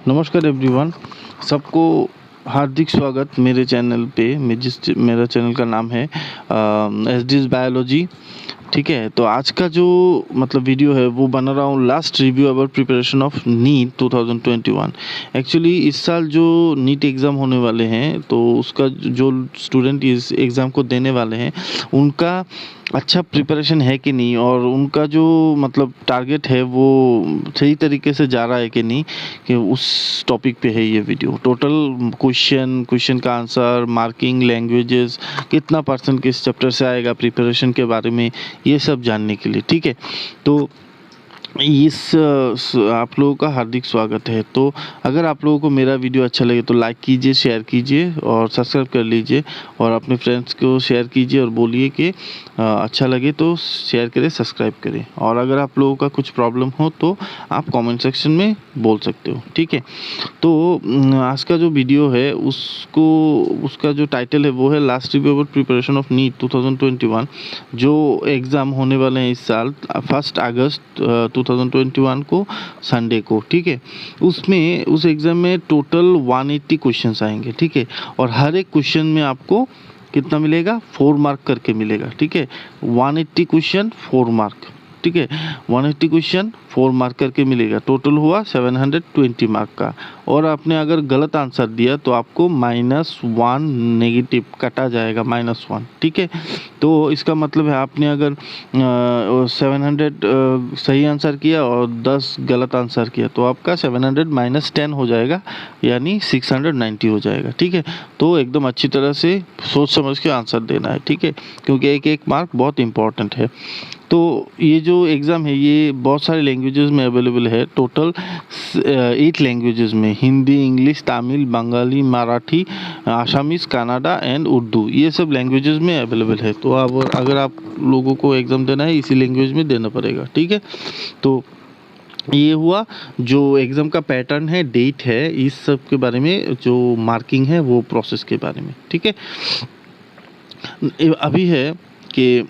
नमस्कार एवरीवन, सबको हार्दिक स्वागत मेरे चैनल पे। मेरा चैनल का नाम है एसडीज बायोलॉजी। ठीक है, तो आज का जो वीडियो है वो बना रहा हूँ last review about preparation of NEET 2021। Actually इस साल जो नीट एग्ज़ाम होने वाले हैं तो उसका जो स्टूडेंट इस एग्ज़ाम को देने वाले हैं उनका अच्छा प्रिपरेशन है कि नहीं, और उनका जो टारगेट है वो सही तरीके से जा रहा है कि नहीं, कि उस टॉपिक पे है ये वीडियो। टोटल क्वेश्चन का आंसर, मार्किंग, लैंग्वेजेस, कितना परसेंट किस चैप्टर से आएगा, प्रिपरेशन के बारे में ये सब जानने के लिए। ठीक है, तो आप लोगों का हार्दिक स्वागत है। तो अगर आप लोगों को मेरा वीडियो अच्छा लगे तो लाइक कीजिए, शेयर कीजिए और सब्सक्राइब कर लीजिए, और अपने फ्रेंड्स को शेयर कीजिए और बोलिए कि अच्छा लगे तो शेयर करें, सब्सक्राइब करें। और अगर आप लोगों का कुछ प्रॉब्लम हो तो आप कमेंट सेक्शन में बोल सकते हो। ठीक है, तो आज का जो वीडियो है उसका जो टाइटल है वो है last review about preparation of NEET 2021, जो एग्ज़ाम होने वाले हैं इस साल 1 अगस्त 2021 को, संडे को। ठीक है, उस एग्ज़ाम में टोटल 180 क्वेश्चंस आएंगे। ठीक है, और हर एक क्वेश्चन में आपको कितना मिलेगा, 4 मार्क करके मिलेगा। ठीक है, 180 क्वेश्चन 4 मार्क। ठीक है, 180 क्वेश्चन 4 मार्क करके मिलेगा। टोटल हुआ 720 मार्क का। और आपने अगर गलत आंसर दिया तो आपको -1 नेगेटिव कटा जाएगा, -1। ठीक है, तो इसका मतलब है आपने अगर 700 सही आंसर किया और 10 गलत आंसर किया तो आपका 700 -10 हो जाएगा, यानी 690 हो जाएगा। ठीक है, तो एकदम अच्छी तरह से सोच समझ के आंसर देना है। ठीक है, क्योंकि एक एक मार्क बहुत इंपॉर्टेंट है। तो ये जो एग्ज़ाम है ये बहुत सारे लैंग्वेजेस में अवेलेबल है। टोटल 8 लैंग्वेजेस में, Hindi, English, Tamil, Bengali, Marathi, Assamese, Kannada and Urdu, ये सब लैंग्वेजेस में अवेलेबल है। तो अब अगर आप लोगों को एग्ज़ाम देना है इसी लैंग्वेज में देना पड़ेगा। ठीक है, तो ये हुआ जो एग्ज़ाम का पैटर्न है, डेट है, इस सब के बारे में, जो मार्किंग है वो प्रोसेस के बारे में। ठीक है, अभी है कि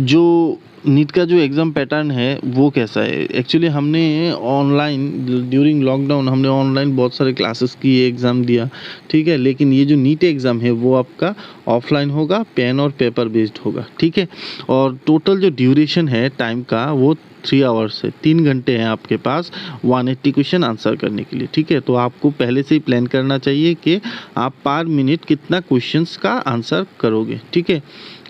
जो नीट का जो एग्ज़ाम पैटर्न है वो कैसा है। एक्चुअली हमने ऑनलाइन ड्यूरिंग लॉकडाउन हमने ऑनलाइन बहुत सारे क्लासेस किए, एग्ज़ाम दिया। ठीक है, लेकिन ये जो नीट एग्ज़ाम है वो आपका ऑफलाइन होगा, पेन और पेपर बेस्ड होगा। ठीक है, और टोटल जो ड्यूरेशन है टाइम का वो 3 आवर्स है, 3 घंटे हैं आपके पास 180 क्वेश्चन आंसर करने के लिए। ठीक है, तो आपको पहले से ही प्लान करना चाहिए कि आप पर मिनट कितना क्वेश्चंस का आंसर करोगे। ठीक है,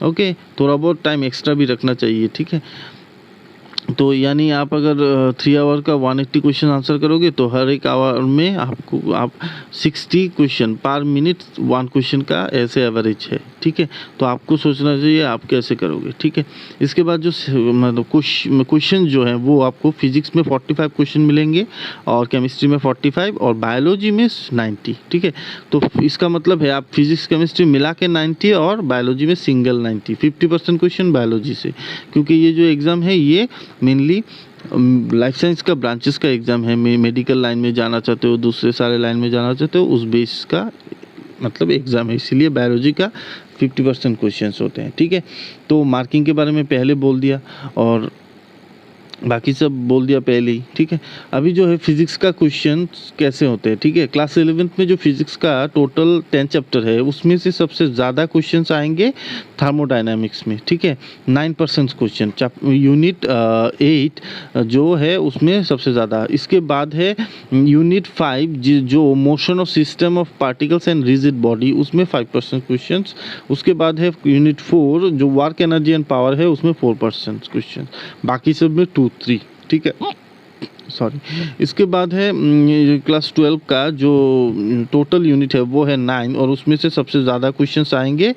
ओके, थोड़ा बहुत टाइम एक्स्ट्रा भी रखना चाहिए। ठीक है, तो यानी आप अगर 3 आवर का 180 क्वेश्चन आंसर करोगे तो हर एक आवर में आप 60 क्वेश्चन पर मिनट 1 क्वेश्चन का ऐसे एवरेज है। ठीक है, तो आपको सोचना चाहिए आप कैसे करोगे। ठीक है, इसके बाद जो क्वेश्चन जो हैं वो आपको फिजिक्स में 45 क्वेश्चन मिलेंगे, और केमिस्ट्री में 45 और बायोलॉजी में 90। ठीक है, तो इसका मतलब है आप फिजिक्स केमिस्ट्री मिला के 90 और बायोलॉजी में सिंगल 90, 50% क्वेश्चन बायोलॉजी से। क्योंकि ये जो एग्ज़ाम है ये मेनली लाइफ साइंस का ब्रांचेस का एग्ज़ाम है। मेडिकल लाइन में जाना चाहते हो, दूसरे सारे लाइन में जाना चाहते हो, उस बेस का एग्ज़ाम है, इसीलिए बायोलॉजी का 50% क्वेश्चंस होते हैं। ठीक है, तो मार्किंग के बारे में पहले बोल दिया और बाकी सब बोल दिया पहले ही। ठीक है, अभी जो है फिजिक्स का क्वेश्चन कैसे होते हैं। ठीक है, क्लास 11th में जो फिजिक्स का टोटल 10 चैप्टर है उसमें से सबसे ज़्यादा क्वेश्चंस आएंगे थर्मोडायनामिक्स में। ठीक है, 9% क्वेश्चन यूनिट 8 जो है उसमें सबसे ज़्यादा। इसके बाद है यूनिट 5 जो motion of system of particles and rigid body, उसमें 5% क्वेश्चन। उसके बाद है यूनिट 4 जो वर्क एनर्जी एंड पावर है, उसमें 4% क्वेश्चन। बाकी सब में 2, 3। ठीक है, सॉरी। इसके बाद है क्लास 12 का जो टोटल यूनिट है वो है 9, और उसमें से सबसे ज़्यादा क्वेश्चंस आएंगे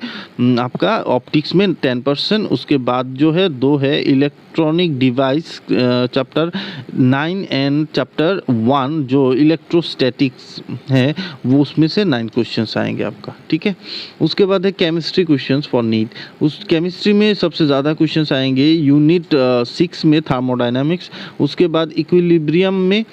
आपका ऑप्टिक्स में 10%। उसके बाद जो है 2 है electronic device, chapter 9 and chapter 1 जो इलेक्ट्रोस्टैटिक्स है वो, उसमें से 9 क्वेश्चंस आएंगे आपका। ठीक है, उसके बाद है केमिस्ट्री क्वेश्चंस फॉर नीट। उस केमिस्ट्री में सबसे ज़्यादा क्वेश्चंस आएंगे यूनिट 6 में थर्मोडायनामिक्स। उसके बाद इक्विलिब्रियम इक्विलिब्रियम में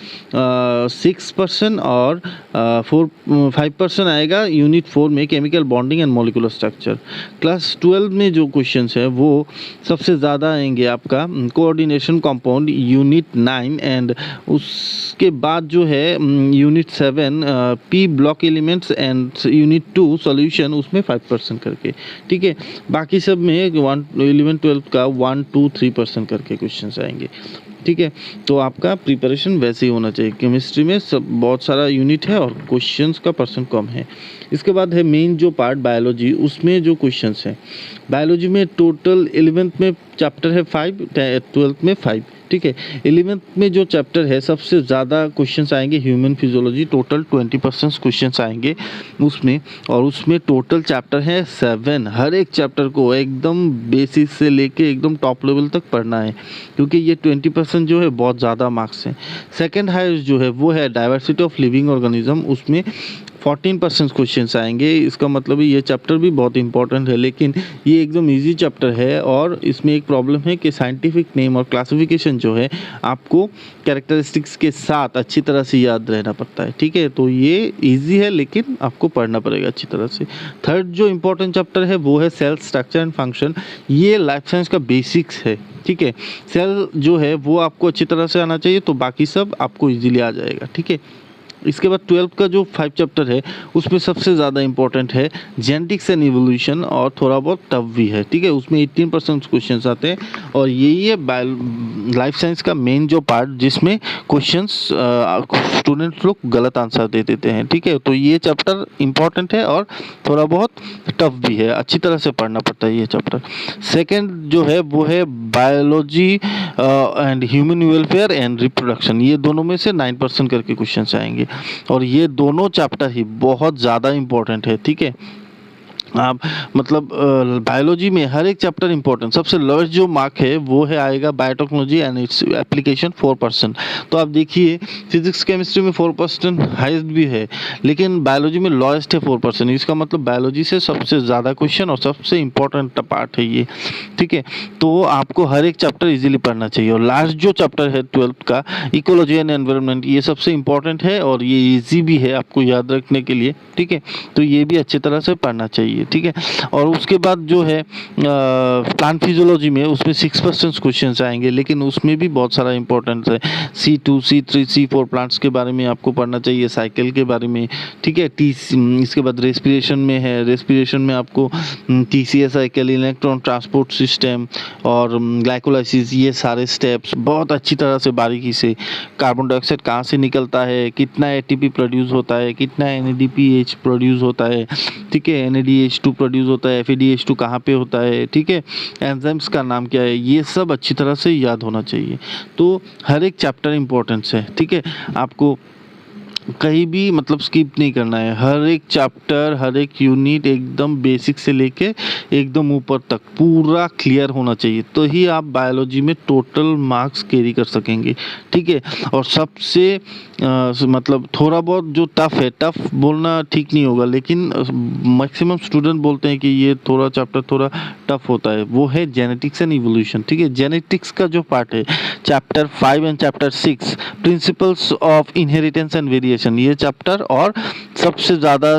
6% और 5% आएगा यूनिट 4 में chemical bonding and molecular structure. Class 12 में जो क्वेश्चंस है वो सबसे ज़्यादा आएंगे आपका कोऑर्डिनेशन कंपाउंड यूनिट 9 एंड उसके बाद जो है unit 7 P block elements and unit 2 solution, उसमें 5% करके, ठीक है। बाकी सब में 11 12 का 1 2 3% करके क्वेश्चंस आएंगे, ठीक है। तो आपका प्रिपरेशन वैसे ही होना चाहिए। केमिस्ट्री में सब बहुत सारा यूनिट है और क्वेश्चंस का परसेंट कम है। इसके बाद है मेन जो पार्ट बायोलॉजी, उसमें जो क्वेश्चंस हैं बायोलॉजी में टोटल 11th में चैप्टर है 5, 12th में 5, ठीक है। 11th में जो चैप्टर है सबसे ज़्यादा क्वेश्चंस आएंगे ह्यूमन फिजियोलॉजी, टोटल 20% क्वेश्चंस आएंगे उसमें, और उसमें टोटल चैप्टर है 7। हर एक चैप्टर को एकदम बेसिक से लेके एकदम टॉप लेवल तक पढ़ना है, क्योंकि ये 20% जो है बहुत ज़्यादा मार्क्स हैं। सेकेंड हाईएस्ट जो है वो है डाइवर्सिटी ऑफ लिविंग ऑर्गेनिज्म, उसमें 14% क्वेश्चंस आएंगे। इसका मतलब ये चैप्टर भी बहुत इंपॉर्टेंट है, लेकिन ये एकदम इजी चैप्टर है और इसमें एक प्रॉब्लम है कि साइंटिफिक नेम और क्लासिफिकेशन जो है आपको कैरेक्टरिस्टिक्स के साथ अच्छी तरह से याद रहना पड़ता है, ठीक है। तो ये इजी है लेकिन आपको पढ़ना पड़ेगा अच्छी तरह से। थर्ड जो इंपॉर्टेंट चैप्टर है वो है सेल स्ट्रक्चर एंड फंक्शन, ये लाइफ साइंस का बेसिक्स है, ठीक है। सेल जो है वो आपको अच्छी तरह से आना चाहिए, तो बाकी सब आपको इजीली आ जाएगा, ठीक है। इसके बाद 12th का जो 5 चैप्टर है उसमें सबसे ज़्यादा इंपॉर्टेंट है जेनेटिक्स एंड इवोल्यूशन, और थोड़ा बहुत टफ भी है, ठीक है। उसमें 18% क्वेश्चंस आते हैं और यही है लाइफ साइंस का मेन जो पार्ट, जिसमें क्वेश्चंस स्टूडेंट्स लोग गलत आंसर दे देते हैं, ठीक है। तो ये चैप्टर इंपॉर्टेंट है और थोड़ा बहुत टफ भी है, अच्छी तरह से पढ़ना पड़ता है ये चैप्टर। सेकेंड जो है वो है biology and human welfare and reproduction, ये दोनों में से 9% करके क्वेश्चंस आएंगे और ये दोनों चैप्टर ही बहुत ज़्यादा इंपॉर्टेंट है, ठीक है। आप मतलब बायोलॉजी में हर एक चैप्टर इंपॉर्टेंट। सबसे लोएस्ट जो मार्क है वो है आएगा बायोटेक्नोलॉजी एंड इट्स एप्लीकेशन 4%। तो आप देखिए फिजिक्स केमिस्ट्री में 4% हाईएस्ट भी है, लेकिन बायोलॉजी में लोएस्ट है 4%। इसका मतलब बायोलॉजी से सबसे ज़्यादा क्वेश्चन और सबसे इंपॉर्टेंट पार्ट है ये, ठीक है। तो आपको हर एक चैप्टर इजीली पढ़ना चाहिए। और लास्ट जो चैप्टर है 12th का इकोलॉजी एंड एनवायरनमेंट, ये सबसे इंपॉर्टेंट है और ये ईजी भी है आपको याद रखने के लिए, ठीक है। तो ये भी अच्छी तरह से पढ़ना चाहिए, ठीक है। और उसके बाद जो है प्लांट फिजियोलॉजी में उसमें 6% क्वेश्चंस आएंगे, लेकिन उसमें भी बहुत सारा इंपॉर्टेंट है। C2 C3 C4 प्लांट्स के बारे में आपको पढ़ना चाहिए, साइकिल के बारे में, ठीक है। इसके बाद रेस्पिरेशन में है, रेस्पिरेशन में आपको TCA cycle, electron transport system और ग्लाइकोलाइसिस, ये सारे स्टेप्स बहुत अच्छी तरह से बारीकी से, कार्बन डाइऑक्साइड कहाँ से निकलता है, कितना ATP प्रोड्यूस होता है, कितना NADPH प्रोड्यूस होता है, ठीक है। NADH2 प्रोड्यूस होता है, FADH2 कहाँ पे होता है, ठीक है। एंजाइम्स का नाम क्या है, ये सब अच्छी तरह से याद होना चाहिए। तो हर एक चैप्टर इंपॉर्टेंस है, ठीक है। आपको कहीं भी मतलब स्किप नहीं करना है, हर एक चैप्टर हर एक यूनिट एकदम बेसिक से लेके एकदम ऊपर तक पूरा क्लियर होना चाहिए, तो ही आप बायोलॉजी में टोटल मार्क्स कैरी कर सकेंगे, ठीक है। और सबसे मतलब थोड़ा बहुत जो टफ है, टफ बोलना ठीक नहीं होगा, लेकिन मैक्सिमम स्टूडेंट बोलते हैं कि ये थोड़ा चैप्टर थोड़ा टफ होता है, वो है जेनेटिक्स एंड इवोल्यूशन, ठीक है। जेनेटिक्स का जो पार्ट है chapter 5 and chapter 6 principles of inheritance and variation, ये चैप्टर, और सबसे ज़्यादा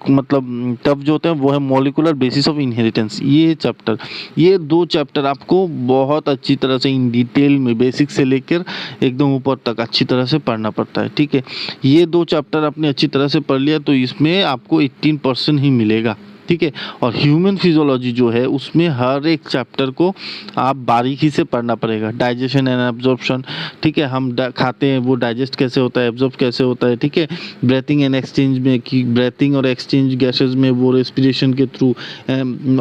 मतलब टफ जो होते हैं वो है मॉलिक्यूलर बेसिस ऑफ इनहेरिटेंस, ये चैप्टर। ये 2 चैप्टर आपको बहुत अच्छी तरह से इन डिटेल में बेसिक से लेकर एकदम ऊपर तक अच्छी तरह से पढ़ना पड़ता है, ठीक है। ये 2 चैप्टर आपने अच्छी तरह से पढ़ लिया तो इसमें आपको 18% ही मिलेगा, ठीक है। और ह्यूमन फिजियोलॉजी जो है उसमें हर एक चैप्टर को आप बारीकी से पढ़ना पड़ेगा। डाइजेशन एंड एब्जॉर्प्शन, ठीक है, हम खाते हैं वो डाइजेस्ट कैसे होता है, एब्जॉर्ब कैसे होता है, ठीक है। ब्रीथिंग एंड एक्सचेंज में कि ब्रीथिंग और एक्सचेंज गैसेज में वो रेस्पिरेशन के थ्रू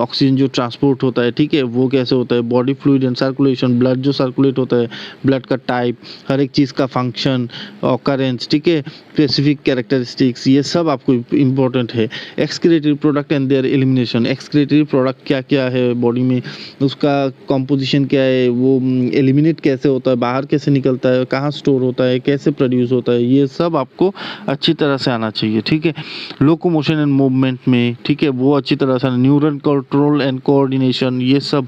ऑक्सीजन जो ट्रांसपोर्ट होता है, ठीक है, वो कैसे होता है। Body fluid and circulation, blood जो सर्कुलेट होता है, ब्लड का टाइप, हर एक चीज़ का फंक्शन, ऑकरेंस, ठीक है, स्पेसिफिक कैरेक्टरिस्टिक्स, ये सब आपको इम्पोर्टेंट है। Excretory product and there elimination, excretory product क्या-क्या है बॉडी में, उसका कंपोज़िशन क्या है, वो एलिमिनेट कैसे होता है, बाहर कैसे निकलता है, कहाँ स्टोर होता है, कैसे प्रोड्यूस होता है, ये सब आपको अच्छी तरह से आना चाहिए, ठीक है। लोकोमोशन एंड मूवमेंट में, ठीक है, वो अच्छी तरह से, न्यूरल कंट्रोल एंड कोऑर्डिनेशन, ये सब,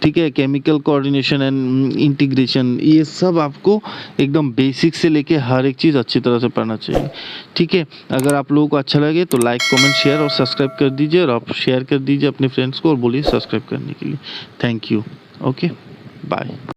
ठीक है, केमिकल कोऑर्डिनेशन एंड इंटीग्रेशन, ये सब आपको एकदम बेसिक से लेके हर एक चीज़ अच्छी तरह से पढ़ना चाहिए, ठीक है। अगर आप लोगों को अच्छा लगे तो लाइक, कमेंट, शेयर और सब्सक्राइब कर दीजिए, और आप शेयर कर दीजिए अपने फ्रेंड्स को और बोलिए सब्सक्राइब करने के लिए। Thank you. Okay, bye.